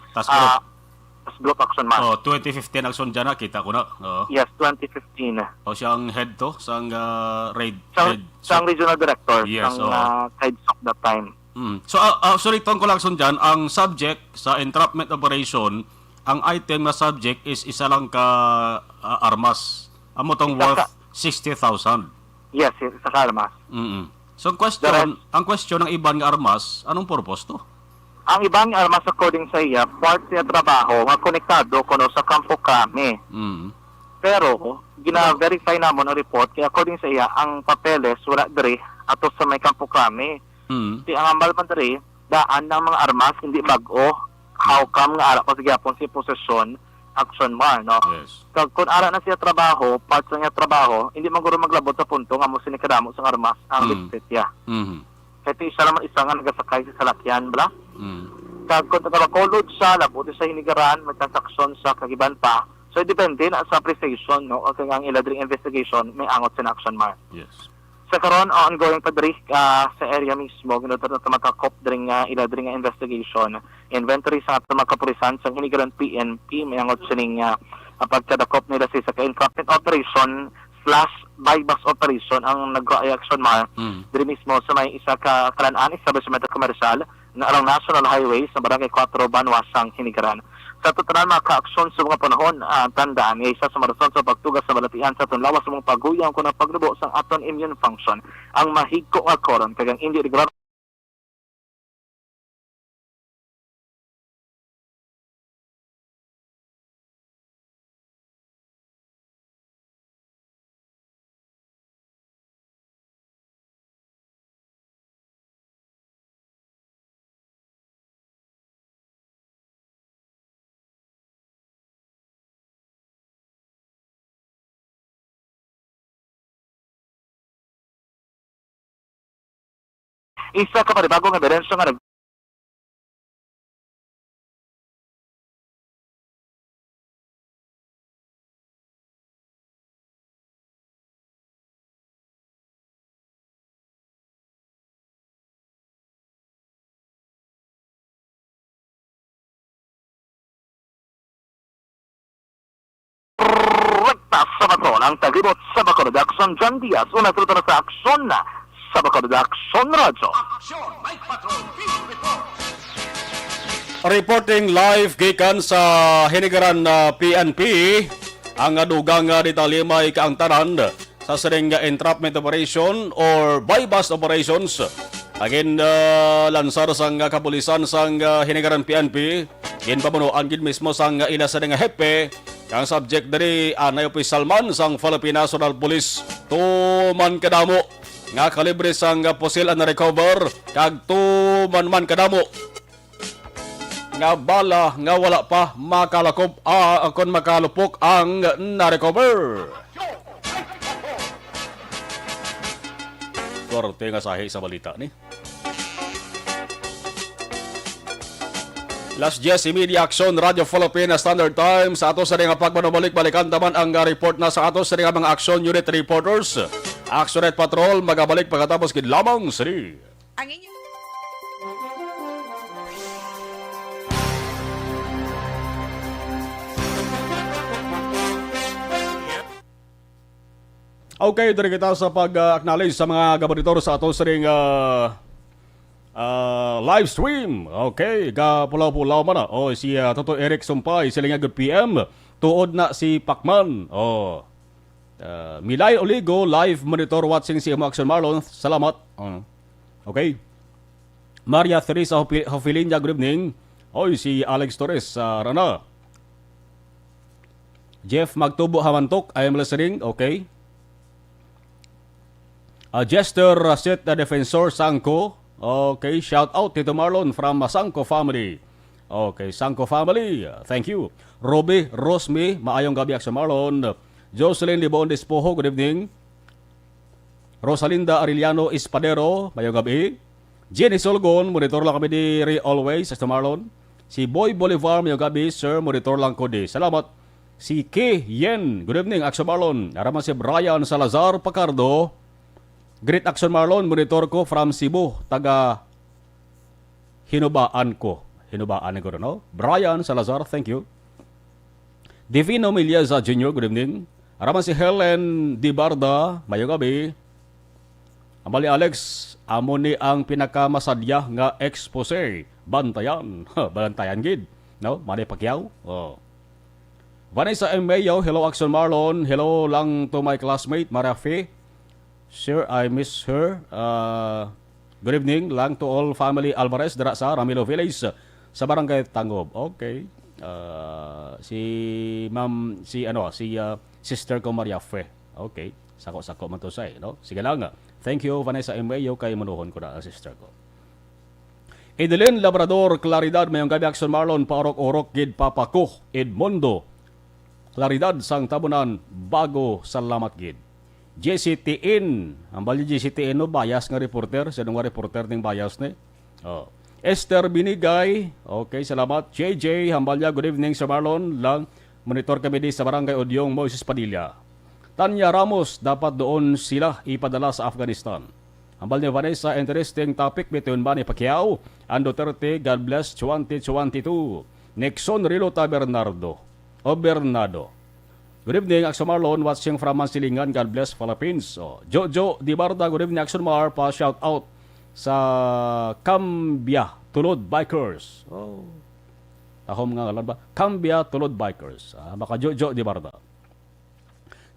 group action man. 2015 action dyan na, kita ko na. Yes, 2015. Siyang head to, sang raid. Siyang regional director, yes, sang KIDSOC that time. So, sorry, tungkol lang dyan, ang subject sa entrapment operation, ang item na subject is isa lang ka armas. Amo tong worth 60,000. Yes, isa ka armas. So, ang question ng iban nga armas, anong purpose to? Ang ibang armas according sa iya, part sa trabaho nga konektado kuno sa kampo kami. Pero gina-verify namon ang report kaya according sa iya ang papeles wala diri ato sa may Campo Crame. Mm. Di ang ambal man diri daan ng mga armas hindi bag-o. How come nga ara pa sa gyapon si posesyon action man, no? Yes. Kung ara na siya trabaho, part sa niya trabaho, hindi man guro maglabot sa punto nga mo sinikadamo sa armas ang listed ya. Mhm. Kaya isa naman isa nga nagasakay sa salakyan, bala? Mm. Kag kung tagakolod siya, labuti sa hinigaran, may transaksyon sa kagiban pa. So, depende na sa appreciation, no? O kaya ang iladring investigation, may angot sa action man. Yes. Sa karon ongoing pa diri sa area mismo, ginutot na makakop diri nga iladring nga investigation. Inventory sa ato mga kapulisan sa hinigaran PNP, may angot sining pagkadakop nila sa ka-entrapment operation / bypass operation ang nag-action man. Mm. Diri mismo sa may isa ka kalan-an establishment commercial na along National Highway sa Barangay 4, Banwasang, Hinigaran. Sa total mga ka-aksyon sa mga panahon, tandaan, isa sa marason sa pagtugas sa balatian sa aton lawas sa mga paguyang kung pagrubo sa aton immune function. Ang mahigko nga koron, kagang hindi regular isa ka panibagong ebidensya nga rekta sa patrol ang tagibot sa Bacolod Action John Diaz una tuto na sa aksyon na sa Bacolod Action Radyo. Reporting live gikan sa Hinigaran PNP ang adugang ditalimay kaang tanan sa siring entrapment operation or bypass operations. Agin lansar sang kapulisan sang Hinigaran PNP ginpamunuan gid mismo sang ila sa nga hepe ang subject dari anay opisyal man sang Philippine National Police tuman kadamo nga kalibre sang pusil na recover kag tuman man kadamo nga bala nga wala pa makalakop akon makalupok ang na-recover. Korte nga sahi sa balita ni. Last yes, Media Action, Radio Philippine Standard Time. Sa ato sa nga pagmanubalik-balikan taman ang report na sa ato sa mga action unit reporters. Action at Patrol, magabalik pagkatapos gid lamang siri. Ang inyong Okay, dari kita sa pag-acknowledge sa mga gabaritor sa ato sa live stream. Okay, pulaw-pulaw man na. Oh, si Toto Eric Sumpay, sila nga good PM. Tuod na si Pacman. Oh. Milay Oligo, live monitor watching si Imo Action Marlon. Salamat. Okay. Maria Teresa Hofilinja, good evening. Oy, si Alex Torres, Rana. Jeff Magtubo Hamantok, I am listening. Okay. Jester Raset, Defensor Sangko. Okay, shout out Tito Marlon from Sangko family. Okay, Sangko family, thank you. Roby Rosmi, maayong gabi sa Marlon. Jocelyn Libon Despojo, good evening. Rosalinda Arellano Espadero, maayong gabi. Jenny Solgon, monitor lang kami di always sa Marlon. Si Boy Bolivar, maayong gabi, sir, monitor lang ko di. Salamat. Si K. Yen, good evening, Action Marlon. Araman si Brian Salazar Pacardo. Great Action Marlon, monitor ko from Cebu, taga Hinubaan ko. Hinubaan ko, no? Brian Salazar, thank you. Divino Miliaza Jr., good evening. Araman si Helen Dibarda, mayong gabi. Amali Alex, amo ni ang pinakamasadya nga expose. Bantayan. Bantayan gid. No? Manny Pacquiao. Oh. Vanessa M. Mayo, hello Action Marlon. Hello lang to my classmate, Marafe. Sir, I miss her. Good evening lang to all family Alvarez dira sa Ramilo Village sa Barangay Tangob. Okay. Si Ma'am, Sister ko Maria Fe. Okay, sako-sako man to say, no? Sige lang nga. Thank you, Vanessa Emeyo, kay manuhon ko na ang sister ko. Edelyn Labrador, Claridad, mayong gabi Action Marlon, paorok-orok, gid papako, Edmundo, Claridad, sang tabunan, bago, salamat gid. JCTN, ang bali JCTN no, bias nga reporter, sinong nga reporter ng bias ni? Oh. Esther Binigay, okay, salamat. JJ Hambalya, good evening sa Marlon, lang, monitor kami di sa Barangay Odyong, Moises Padilla. Tanya Ramos, dapat doon sila ipadala sa Afghanistan. Hambal ni Vanessa, interesting topic between Manny Pacquiao and Duterte, God bless 2022. Nixon Rilota Bernardo. Good evening, Action Marlon, watching from Mansilingan, God bless Philippines. Jojo Di Barda, good evening, Action Mar, pa shout out sa Cambia Tulod Bikers. Tahom nga ngalan ba? Cambia Tulod Bikers. Maka Jojo Di Barda.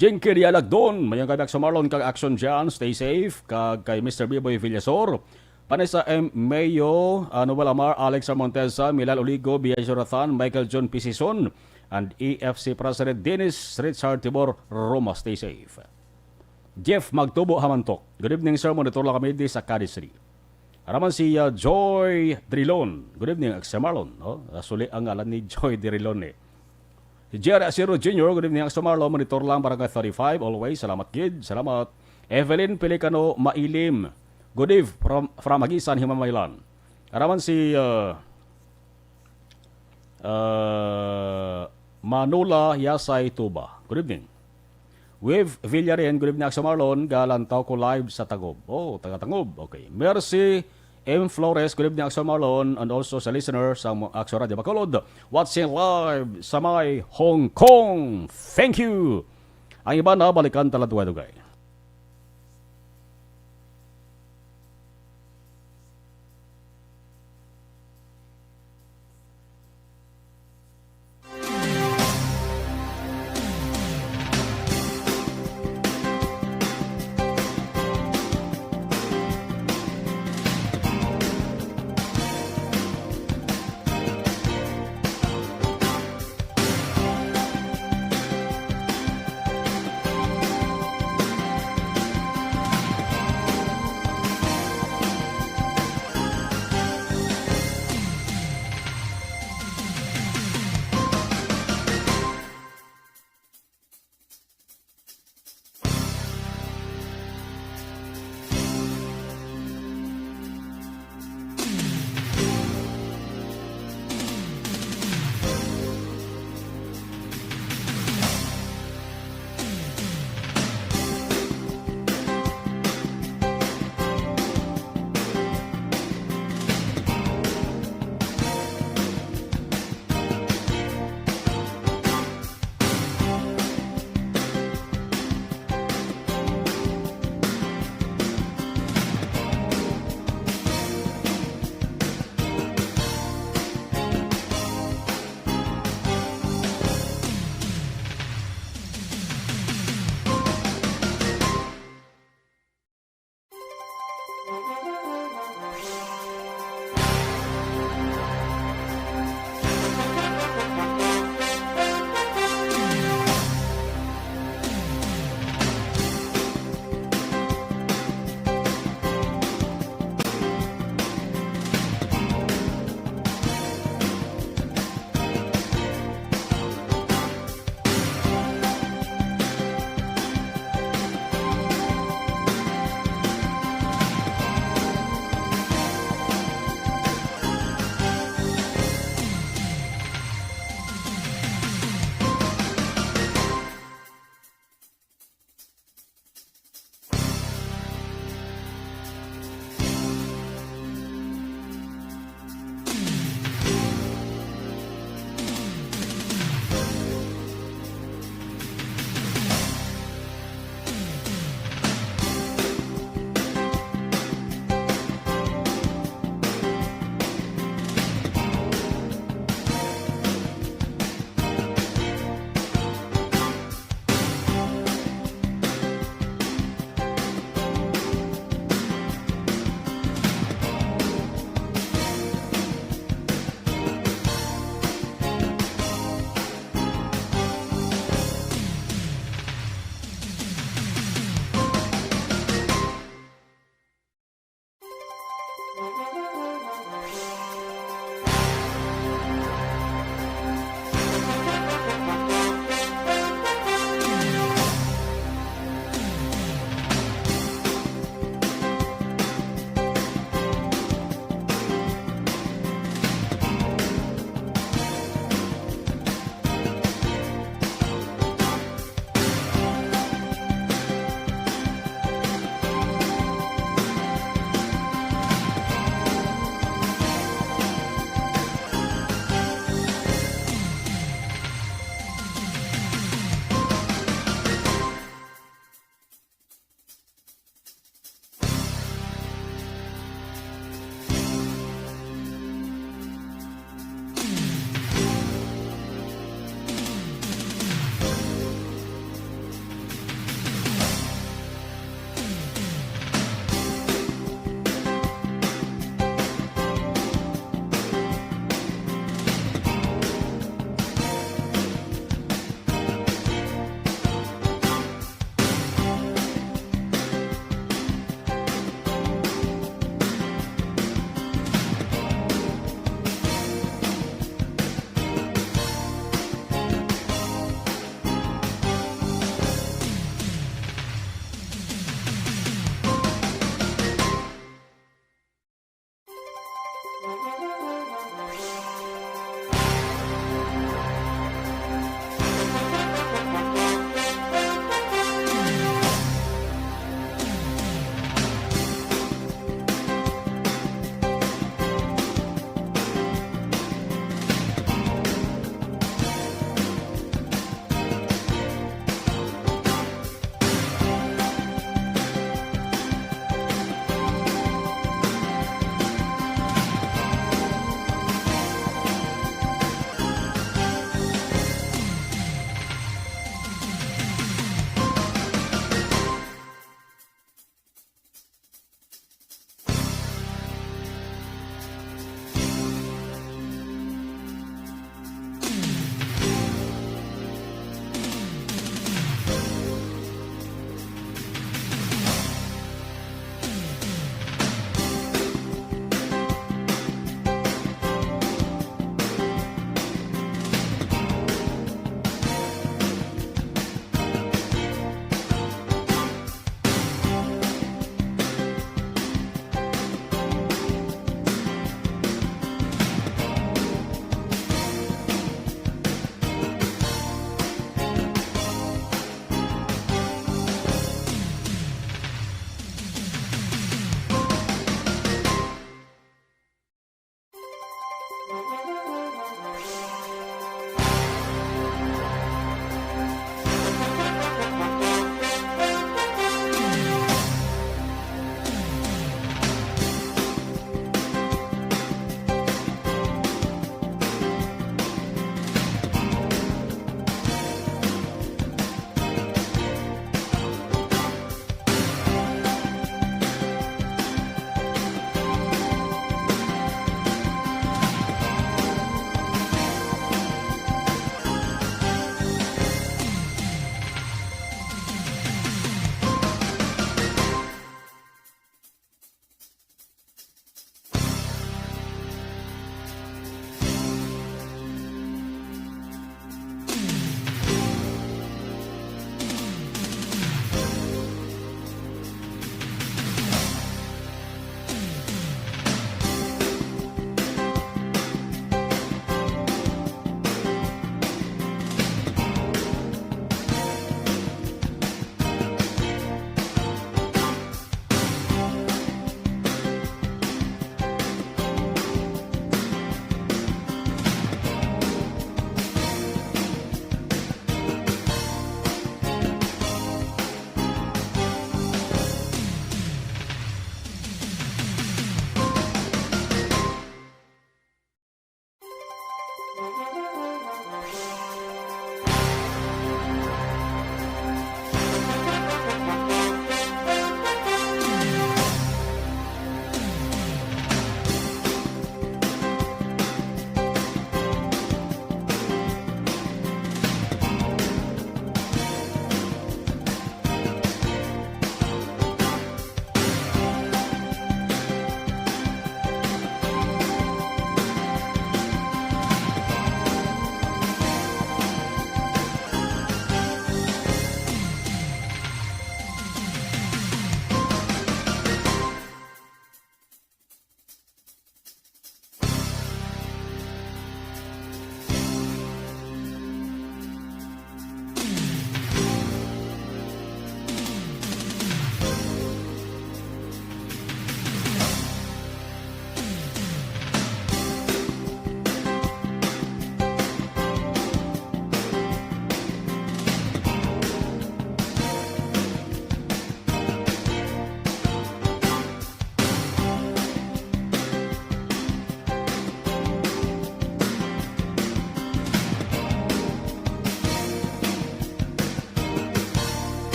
Jinky Rialagdon, mayang kay Action Marlon, kag Action Jan, stay safe, kag kay Mr. Biboy Villasor, Vanessa M. Mayo, Noel Amar, Alex Monteza, Milal Oligo, B.I. Jonathan, Michael John Pisison, and EFC President Dennis Richard Tibor Roma, stay safe. Jeff Magtubo Hamantok, good evening sir, monitor lang kami di sa Cadiz City. Araman si Joy Drilon, good evening, Action Marlon, suli ang alam ni Joy Drilon eh. Jerry Asiro Jr., good evening, Action Marlon, monitor lang Barangay 35, always, salamat kid, salamat. Evelyn Pelicano Mailim, good eve from Agisan, Himamaylan. Araman si Manula Yasay Tuba, good evening. With Villaren, good evening, Action Marlon, galantaw ko live sa Tagob. Taga-Tagob, okay. Mercy M. Flores, good evening, Action Marlon, and also sa listener sa Action Radio Bacolod, watching live sa may Hong Kong. Thank you! Ang iba na balikan taladugay-dugay.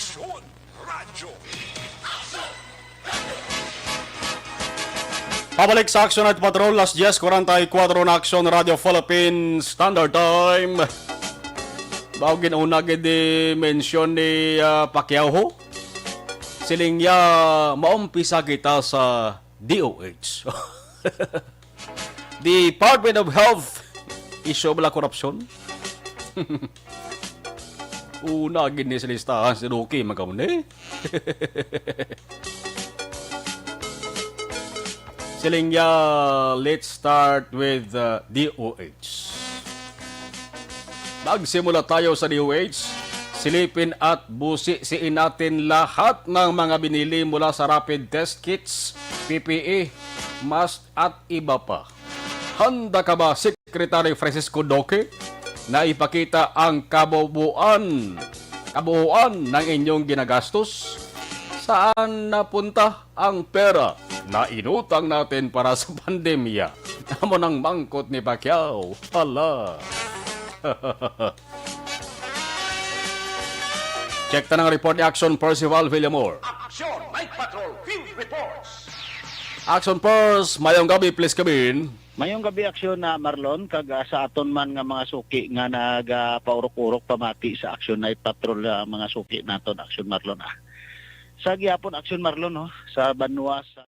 Aksyon Radyo. Pabalik sa Action at Patrol, Las 10:44 na Action Radio Philippines Standard Time. Baugin una gidi mention ni Pacquiao ho. Siling ya maumpisa kita sa DOH. Department of Health. Issue bala korupsyon. Una gini sa listahan si Ruki magkamuni. Siling ya, let's start with DOH. Magsimula tayo sa DOH. Silipin at busiin natin lahat ng mga binili mula sa rapid test kits, PPE, mask at iba pa. Handa ka ba, Secretary Francisco Duque, na ipakita ang kabuuan ng inyong ginagastos? Saan napunta ang pera na inutang natin para sa pandemya? Amo ng mangkot ni Pacquiao. Hala. Check ta ng report ni Action Percival Villamor. Aksyon Night Patrol Field Reports. Action Pers, mayong gabi, please kabin. Mayong gabi aksyon na Marlon kag sa aton man nga mga suki nga nagapaurok-urok pamati sa Action Night Patrol mga suki naton aksyon Marlon Sa gihapon aksyon Marlon sa Banwa sa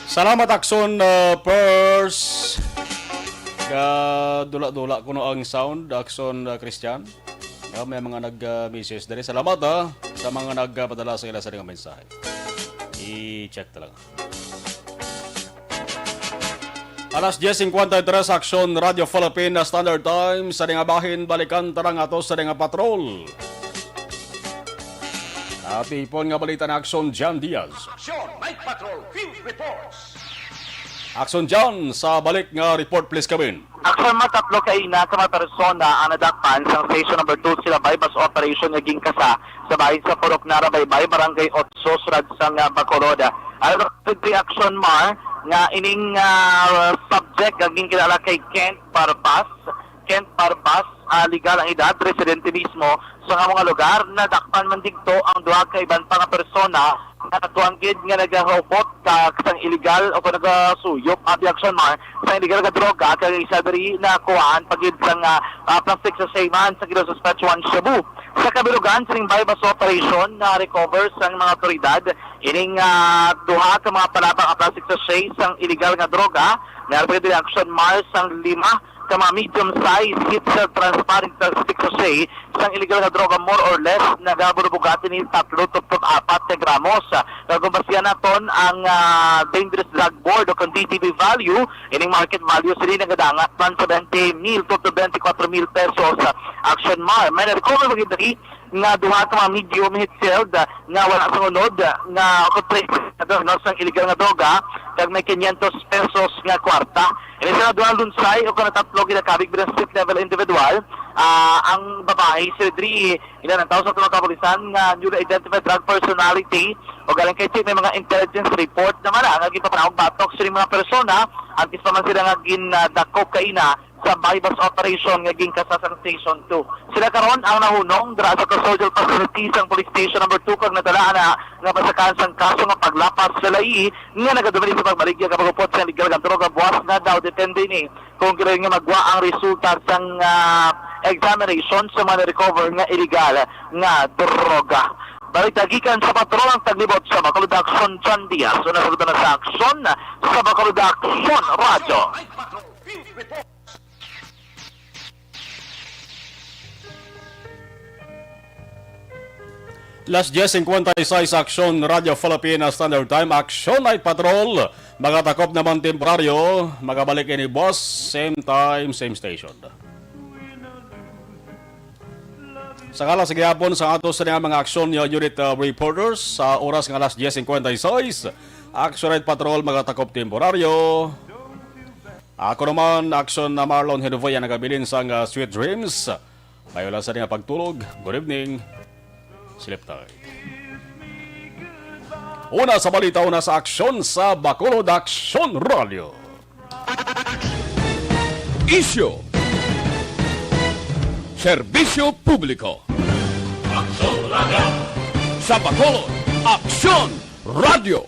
Salamat Akson Pers. Dula-dula ko no ang sound Akson Christian. May mga nag-message dari. Salamat sa mga nagpadala sa ila sa mga mensahe. I-check talaga. Alas 10:53 Aksyon Radio Philippine Standard Time sa nga bahin balikan tarang ato sa nga patrol. At ipon nga balita na Aksyon John Diaz. Aksyon, Night Patrol, Field Reports. Aksyon John sa balik nga report please kami. Aksyon man tatlo kay ina ka mga persona ang nadakpan sa station number 2 sila bypass operation naging kasa sa bahin sa Purok Narabaybay, Barangay Otso, Surad sa Bacolod. Ano reaction mar nga ining subject naging kilala kay Kent Barbas, legal ang edad, residente mismo sa nga mga lugar na dakpan man digto ang duha ka ibang pang persona na natuanggid nga naghahopot ka sang illegal o kung nagasuyop action man sa illegal nga droga kay isa diri na kuhaan pagid sang plastic sa sayman sa kilo Saskatchewan Shabu. Sa kabilugan sa bypass operation na recover sang mga otoridad ining duha ka mga palapang plastic sa say sang illegal nga droga na pagid action man sang 5 kama medium size hit sa transparent plastic sachet isang illegal na droga more or less nagaburubugatin ni 3.4 gramos. Nagumbasyan naton ang dangerous drug board o kung DTB value ining market value sila nagadangat man sa 20,000 to 24,000 pesos. Action mar may na-recover maging dali nga duha ka mga medium hit field nga wala sa unod nga sa illegal nga droga kag may 500 pesos nga kwarta. Ini sa duha lunsay o kana tatlo ginakabig bilang street level individual. Ang babae si Dri ilan ang tao sa mga kapulisan nga newly identified drug personality o galing kay may mga intelligence report naman nga gipapanahog batok sa mga persona antes pa man sila nga ginadakop kaina sa bypass operation nga ginkasasang station 2. Sila karon ang nahunong dira sa custodial facilities ang police station number 2 kag nadala na nga pasakan sang kaso nga paglapas sa lai nga nagadumali sa pagbaligya kapag upot sa legal nga droga buwas na daw depende ni kung kailan nga magwa ang resulta sang examination sa mga recover nga illegal nga droga. Balik dagikan sa patrol ang taglibot sa Bacolod Action John Diaz. So nasalutan na sa aksyon sa Bacolod Action Radio. Night Patrol, Field Reports. Las 10:56 Aksyon Radio Philippine Standard Time. Aksyon Night Patrol. Magatakop naman temporaryo. Magabalik ini boss. Same time, same station. Sa kalas sa gihapon sa ato sa mga aksyon unit reporters sa oras ng alas 10:56. Aksyon Night Patrol magatakop temporaryo. Ako naman aksyon na Marlon Henovoy ang nagabilin sa Sweet Dreams. May wala sa nga pagtulog. Good evening. Silip tayo. Una sa balita, una sa aksyon sa Bacolod Action Radio. Isyo. Serbisyo publiko. Sa Bacolod Action Radio.